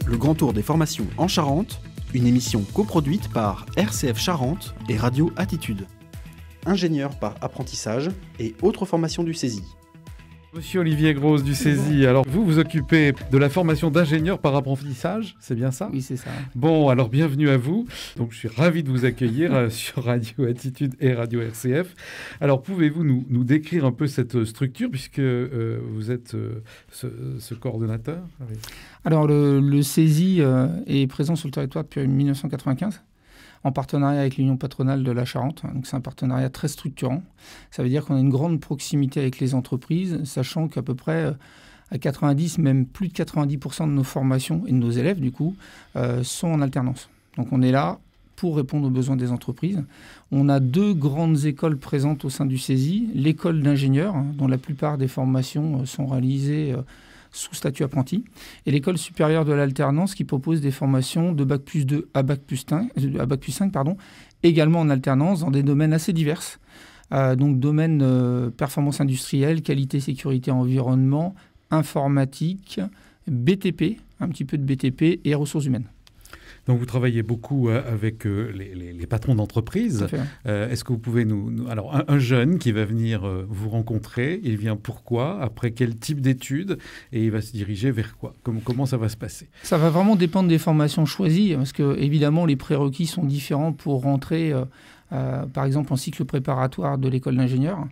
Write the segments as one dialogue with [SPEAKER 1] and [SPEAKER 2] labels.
[SPEAKER 1] Le Grand Tour des formations en Charente, une émission coproduite par RCF Charente et Radio Attitude. Ingénieur par apprentissage et autres formations du CESI.
[SPEAKER 2] Monsieur Olivier Grosse du CESI, alors vous vous occupez de la formation d'ingénieur par apprentissage, c'est bien ça?
[SPEAKER 3] Oui, c'est ça.
[SPEAKER 2] Bon, alors bienvenue à vous. Donc je suis ravi de vous accueillir sur Radio Attitude et Radio RCF. Alors pouvez-vous nous décrire un peu cette structure puisque vous êtes ce coordonnateur? Oui.
[SPEAKER 3] Alors le CESI est présent sur le territoire depuis 1995. En partenariat avec l'Union patronale de la Charente. Donc c'est un partenariat très structurant. Ça veut dire qu'on a une grande proximité avec les entreprises, sachant qu'à peu près à 90, même plus de 90% de nos formations et de nos élèves, du coup, sont en alternance. Donc on est là pour répondre aux besoins des entreprises. On a deux grandes écoles présentes au sein du CESI. L'école d'ingénieurs, dont la plupart des formations sont réalisées sous statut apprenti, et l'école supérieure de l'alternance qui propose des formations de Bac plus 2 à Bac plus 5, également en alternance dans des domaines assez divers. Donc domaine performance industrielle, qualité, sécurité, environnement, informatique, BTP, un petit peu de BTP et ressources humaines.
[SPEAKER 2] Donc vous travaillez beaucoup avec les patrons d'entreprise. Est-ce que vous pouvez alors un jeune qui va venir vous rencontrer, il vient pourquoi, après quel type d'études, et il va se diriger vers quoi? Comment ça va se passer? Ça
[SPEAKER 3] va vraiment dépendre des formations choisies, parce que évidemment les prérequis sont différents pour rentrer, par exemple en cycle préparatoire de l'école d'ingénieur.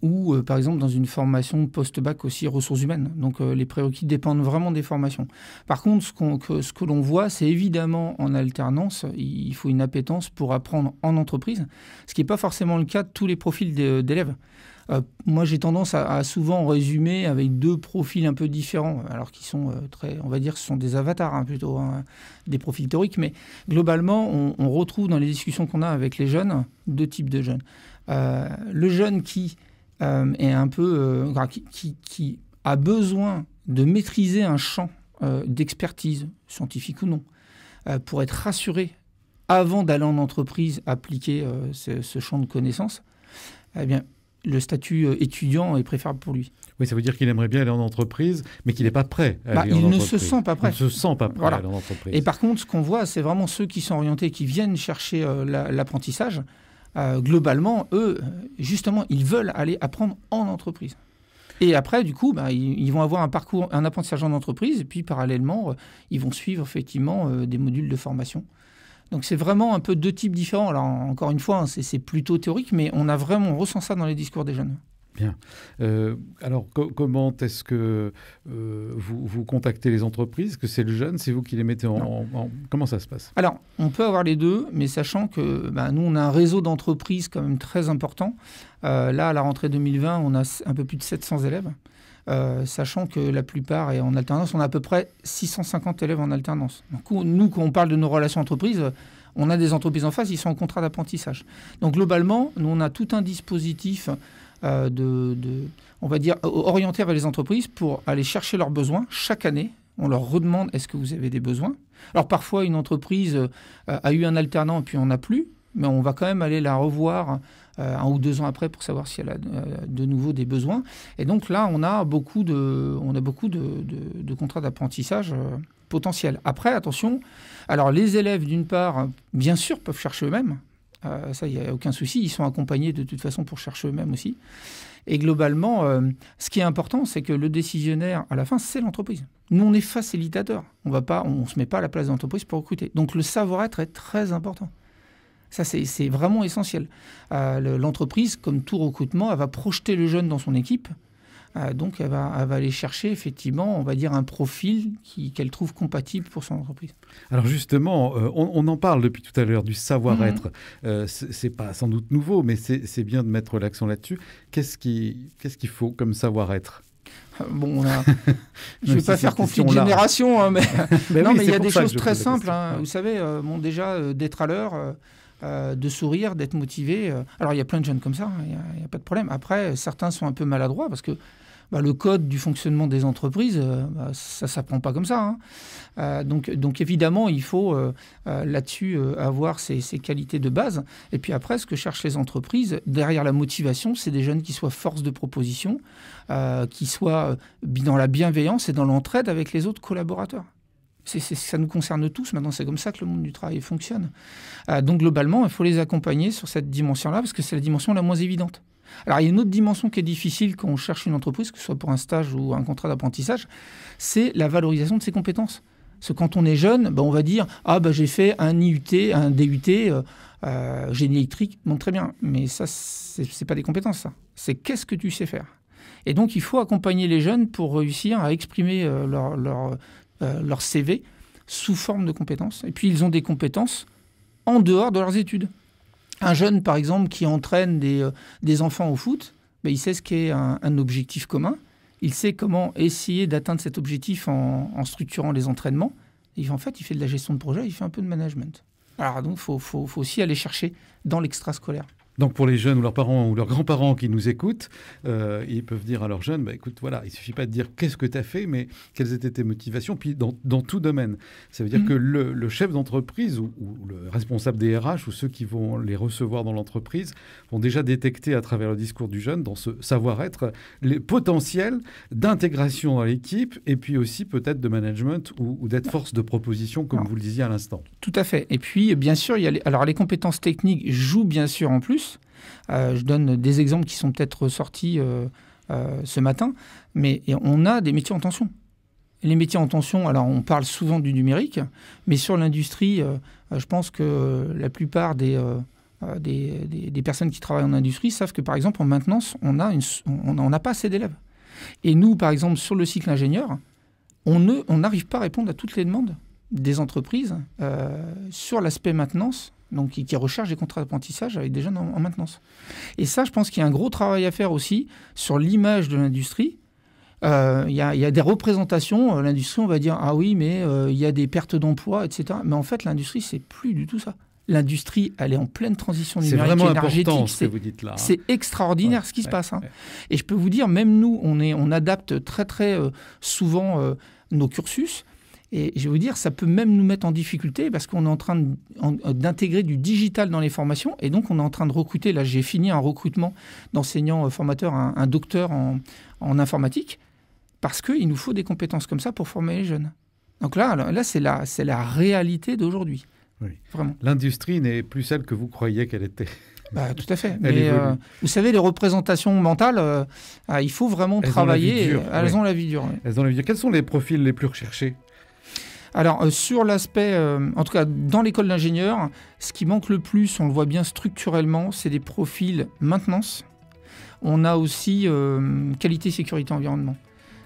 [SPEAKER 3] Ou par exemple dans une formation post-bac aussi ressources humaines. Donc les prérequis dépendent vraiment des formations. Par contre, ce que l'on voit, c'est évidemment en alternance, il faut une appétence pour apprendre en entreprise, ce qui n'est pas forcément le cas de tous les profils d'élèves. Moi, j'ai tendance à souvent résumer avec deux profils un peu différents, alors qu'ils sont on va dire, ce sont des avatars plutôt, des profils théoriques, mais globalement, on retrouve dans les discussions qu'on a avec les jeunes deux types de jeunes. Le jeune qui est un peu qui a besoin de maîtriser un champ d'expertise, scientifique ou non, pour être rassuré avant d'aller en entreprise appliquer ce champ de connaissances, eh bien, le statut étudiant est préférable pour lui.
[SPEAKER 2] Oui, ça veut dire qu'il aimerait bien aller en entreprise, mais qu'il n'est pas prêt à aller en
[SPEAKER 3] entreprise.
[SPEAKER 2] Il
[SPEAKER 3] ne se sent pas prêt.
[SPEAKER 2] Il ne se sent pas prêt à aller en entreprise.
[SPEAKER 3] Et par contre, ce qu'on voit, c'est vraiment ceux qui sont orientés, qui viennent chercher l'apprentissage. Globalement, eux, justement, ils veulent aller apprendre en entreprise. Et après, du coup, ils vont avoir un apprentissage en entreprise, et puis parallèlement, ils vont suivre effectivement des modules de formation. Donc c'est vraiment un peu deux types différents. Alors encore une fois, c'est plutôt théorique, mais on ressent ça dans les discours des jeunes.
[SPEAKER 2] Bien. Alors, comment est-ce que vous contactez les entreprises? Est-ce que c'est le jeune? C'est vous qui les mettez Comment ça se passe?
[SPEAKER 3] Alors, on peut avoir les deux, mais sachant que nous, on a un réseau d'entreprises quand même très important. Là, à la rentrée 2020, on a un peu plus de 700 élèves. Sachant que la plupart est en alternance. On a à peu près 650 élèves en alternance. Donc, nous, quand on parle de nos relations entreprises, on a des entreprises en face, ils sont en contrat d'apprentissage. Donc, globalement, nous, on a tout un dispositif on va dire, orienté vers les entreprises pour aller chercher leurs besoins. Chaque année, on leur redemande est-ce que vous avez des besoins. Alors parfois, une entreprise a eu un alternant et puis on n'a plus, mais on va quand même aller la revoir 1 ou 2 ans après pour savoir si elle a de nouveau des besoins. Et donc là, on a beaucoup de contrats d'apprentissage potentiels. Après, attention, alors les élèves, d'une part, bien sûr, peuvent chercher eux-mêmes. Ça, il n'y a aucun souci. Ils sont accompagnés de toute façon pour chercher eux-mêmes aussi. Et globalement, ce qui est important, c'est que le décisionnaire, à la fin, c'est l'entreprise. Nous, on est facilitateurs. On ne se met pas à la place de l'entreprise pour recruter. Donc, le savoir-être est très important. Ça, c'est vraiment essentiel. L'entreprise, comme tout recrutement, elle va projeter le jeune dans son équipe. Donc, elle va aller chercher, effectivement, on va dire, un profil qu'elle trouve compatible pour son entreprise.
[SPEAKER 2] Alors justement, on en parle depuis tout à l'heure du savoir-être. C'est pas sans doute nouveau, mais c'est bien de mettre l'accent là-dessus. Qu'est-ce qu'il faut comme savoir-être?
[SPEAKER 3] Bon, je ne vais pas faire conflit de génération, mais il y a des choses très simples. Vous savez, déjà, d'être à l'heure... de sourire, d'être motivé. Alors, il y a plein de jeunes comme ça, il n'y a pas de problème. Après, certains sont un peu maladroits parce que le code du fonctionnement des entreprises, ça ne s'apprend pas comme ça. Donc, évidemment, il faut là-dessus avoir ces qualités de base. Et puis après, ce que cherchent les entreprises, derrière la motivation, c'est des jeunes qui soient force de proposition, qui soient dans la bienveillance et dans l'entraide avec les autres collaborateurs. Ça nous concerne tous. Maintenant, c'est comme ça que le monde du travail fonctionne. Donc, globalement, il faut les accompagner sur cette dimension-là parce que c'est la dimension la moins évidente. Alors, il y a une autre dimension qui est difficile quand on cherche une entreprise, que ce soit pour un stage ou un contrat d'apprentissage, c'est la valorisation de ses compétences. Parce que quand on est jeune, on va dire « Ah, j'ai fait un IUT, un DUT, génie électrique. » Bon, très bien, mais ça, c'est pas des compétences, ça. C'est qu'est-ce que tu sais faire. Et donc, il faut accompagner les jeunes pour réussir à exprimer leur CV sous forme de compétences. Et puis, ils ont des compétences en dehors de leurs études. Un jeune, par exemple, qui entraîne des enfants au foot, il sait ce qu'est un objectif commun. Il sait comment essayer d'atteindre cet objectif en structurant les entraînements. Et en fait, il fait de la gestion de projet, il fait un peu de management. Alors donc, il faut aussi aller chercher dans l'extrascolaire.
[SPEAKER 2] Donc pour les jeunes ou leurs parents ou leurs grands-parents qui nous écoutent, ils peuvent dire à leurs jeunes, écoute, voilà, il ne suffit pas de dire qu'est-ce que tu as fait, mais quelles étaient tes motivations, puis dans tout domaine. Ça veut dire que le chef d'entreprise ou le responsable des RH ou ceux qui vont les recevoir dans l'entreprise vont déjà détecter à travers le discours du jeune, dans ce savoir-être, les potentiels d'intégration dans l'équipe et puis aussi peut-être de management ou d'être force de proposition, comme vous le disiez à l'instant.
[SPEAKER 3] Tout à fait. Et puis, bien sûr, les compétences techniques jouent bien sûr en plus. Je donne des exemples qui sont peut-être sortis ce matin, mais on a des métiers en tension. Les métiers en tension, alors on parle souvent du numérique, mais sur l'industrie, je pense que la plupart des personnes qui travaillent en industrie savent que, par exemple, en maintenance, on n'a pas assez d'élèves. Et nous, par exemple, sur le cycle ingénieur, on n'arrive pas à répondre à toutes les demandes des entreprises sur l'aspect maintenance, donc qui recherchent des contrats d'apprentissage avec des jeunes en maintenance. Et ça, je pense qu'il y a un gros travail à faire aussi sur l'image de l'industrie. Il y a des représentations. L'industrie, on va dire, ah oui, mais il y a des pertes d'emplois, etc. Mais en fait, l'industrie, c'est plus du tout ça. L'industrie, elle est en pleine transition numérique,
[SPEAKER 2] énergétique.
[SPEAKER 3] C'est
[SPEAKER 2] vraiment important ce que vous dites là.
[SPEAKER 3] C'est extraordinaire ce qui se passe. Et je peux vous dire, même nous, on adapte très, très souvent nos cursus. Et je vais vous dire, ça peut même nous mettre en difficulté parce qu'on est en train d'intégrer du digital dans les formations. Et donc, on est en train de recruter. Là, j'ai fini un recrutement d'enseignants formateurs, un docteur en informatique, parce qu'il nous faut des compétences comme ça pour former les jeunes. Donc là c'est la réalité d'aujourd'hui.
[SPEAKER 2] Oui.
[SPEAKER 3] Vraiment.
[SPEAKER 2] L'industrie n'est plus celle que vous croyiez qu'elle était.
[SPEAKER 3] Tout à fait. Mais vous savez, les représentations mentales, il faut vraiment travailler. Elles ont la vie dure.
[SPEAKER 2] Elles ont la vie dure. Quels sont les profils les plus recherchés ?
[SPEAKER 3] Alors, sur l'aspect, en tout cas, dans l'école d'ingénieur, ce qui manque le plus, on le voit bien structurellement, c'est des profils maintenance. On a aussi qualité, sécurité, environnement.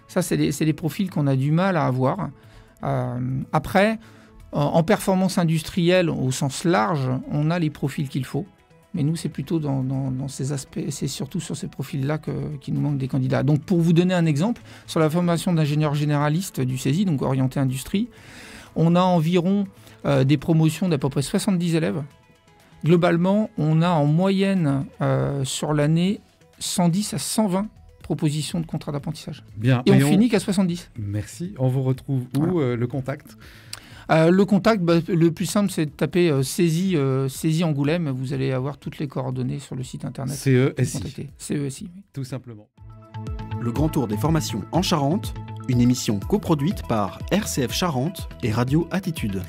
[SPEAKER 3] Ça, c'est des profils qu'on a du mal à avoir. Après, en performance industrielle, au sens large, on a les profils qu'il faut. Mais nous, c'est plutôt dans ces aspects, c'est surtout sur ces profils-là qu'il nous manque des candidats. Donc, pour vous donner un exemple, sur la formation d'ingénieur généraliste du CESI, donc orienté industrie, on a environ des promotions d'à peu près 70 élèves. Globalement, on a en moyenne sur l'année 110 à 120 propositions de contrats d'apprentissage.
[SPEAKER 2] Bien.
[SPEAKER 3] Et on finit qu'à 70.
[SPEAKER 2] Merci. On vous retrouve où, le contact ?
[SPEAKER 3] Le contact, le plus simple, c'est de taper CESI Angoulême. Vous allez avoir toutes les coordonnées sur le site internet.
[SPEAKER 2] CESI.
[SPEAKER 3] CESI, oui.
[SPEAKER 2] Tout simplement.
[SPEAKER 1] Le Grand Tour des formations en Charente, une émission coproduite par RCF Charente et Radio Attitude.